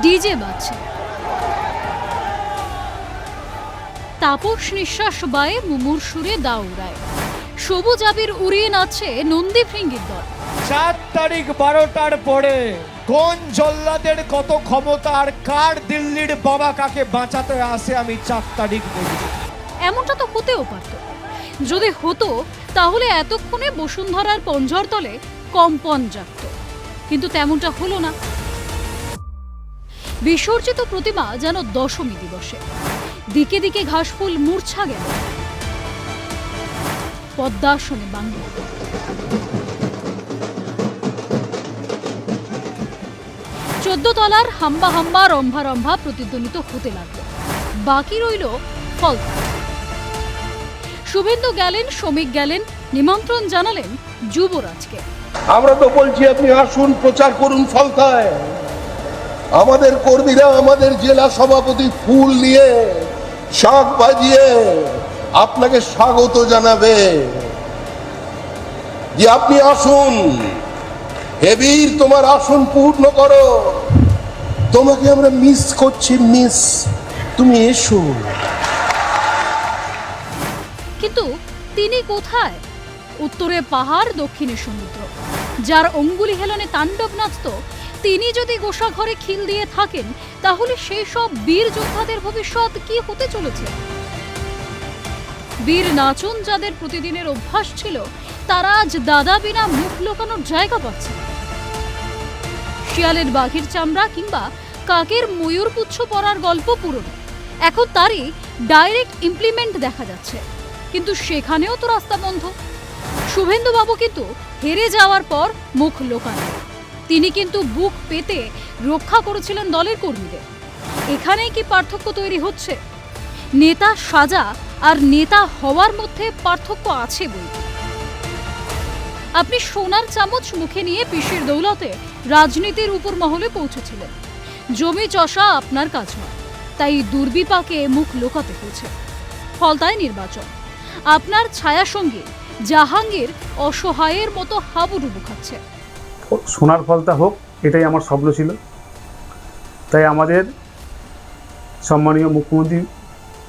DJ বাজছে, তাপস নিঃশ্বাস বায়ে মুমুর সুরে দাউড়ায়, সবুজ আবির উড়িয়ে নাচছে নন্দী ভৃঙ্গির দল। 4 তারিখ 12টার পরে কোন জল্লাদের কত ক্ষমতা আর কার দিল্লির বাবা কাকে বাঁচাতে আসে আমি 4 তারিখ দেখব। এমনটা তো হতেও পারত, যদি হতো তাহলে এতক্ষণে বসুন্ধরার পঞ্জর তলে কম্পন জাগত, কিন্তু তেমনটা হলো না। বিসর্জিত প্রতিমা যেন দশমী দিবসে, দিকে দিকে ঘাসফুল মূর্ছা গেল। পদ্মাসনে বাংলা, 14 তলার হাম্বা হাম্বা রম্ভা রম্ভা প্রতিধ্বনিত হতে লাগলো। বাকি রইল ফলতা। শুভেন্দু গেলেন, শ্রমিক গেলেন, নিমন্ত্রণ জানালেন যুবরাজকে। আমরা তো বলছি আপনি আসুন, প্রচার করুন ফলতায়। আমাদের কর্মীরা আমাদের জেলা সভাপতি ফুল নিয়ে শাঁখ বাজিয়ে আপনাকে স্বাগত জানাবে যে আপনি আসুন, হেবির তোমার আসন পূর্ণ করো, তোমাকে আমরা মিস করছি মিস, তুমি এসো। কিন্তু তিনি কোথায়? উত্তরে পাহাড়, দক্ষিণে সমুদ্র। যার অঙ্গুলি হেলনে তাণ্ডব নাচত, তিনি যদি গোসা ঘরে খিল দিয়ে থাকেন, তাহলে সেই সব বীর যোদ্ধাদের ভবিষ্যৎ কি হতে চলেছে? বীর নাচন যাদের প্রতিদিনের অভ্যাস ছিল, তারা আজ দাদা বিনা মুখ লোকানোর জায়গা পাচ্ছে। শিয়ালের বাঘের চামড়া কিংবা কাকের ময়ূরপুচ্ছ পরার গল্প পুরনো, এখন তারই ডাইরেক্ট ইমপ্লিমেন্ট দেখা যাচ্ছে, কিন্তু সেখানেও তো রাস্তা বন্ধ। শুভেন্দু বাবু কিন্তু হেরে যাওয়ার পর মুখ লোকান, তিনি কিন্তু বুক পেতে রক্ষা করেছিলেন দলের কর্মীদের। এখানেই কি পার্থক্য তৈরি হচ্ছে? নেতা সাজা আর নেতা হওয়ার মধ্যে পার্থক্য আছে বই। আপনি সোনার চামচ মুখে নিয়ে পিসির দৌলতে রাজনীতির উপর মহলে পৌঁছেছিলেন। জমি চষা আপনার কাজ নয়, তাই দুর্বিপাকে মুখ লোকাতে হয়েছে। ফলতায় নির্বাচন, আপনার ছায়া সঙ্গী জাহাঙ্গীর অসহায়ের মতো হাবুডুবু খাচ্ছে। সোনার ফলতা হোক, এটাই আমার স্বপ্ন ছিল। তাই আমাদের সম্মানীয়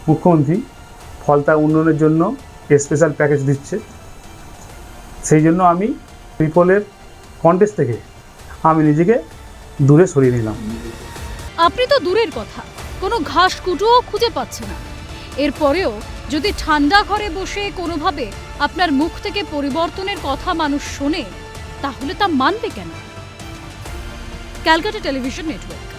মুখ্যমন্ত্রী ফলতা উন্নয়নের জন্য স্পেশাল প্যাকেজ দিচ্ছে। সেই জন্য আমি পিপলের কন্টেস্ট থেকে আমি নিজেকে দূরে সরিয়ে নিলাম। আপনি তো দূরের কথা, কোনো ঘাস কুটোও খুঁজে পাচ্ছে না। এরপরেও যদি ঠান্ডা ঘরে বসে কোনোভাবে আপনার মুখ থেকে পরিবর্তনের কথা মানুষ শোনে, তাহলে তা মানবে কেন? Calcutta television network.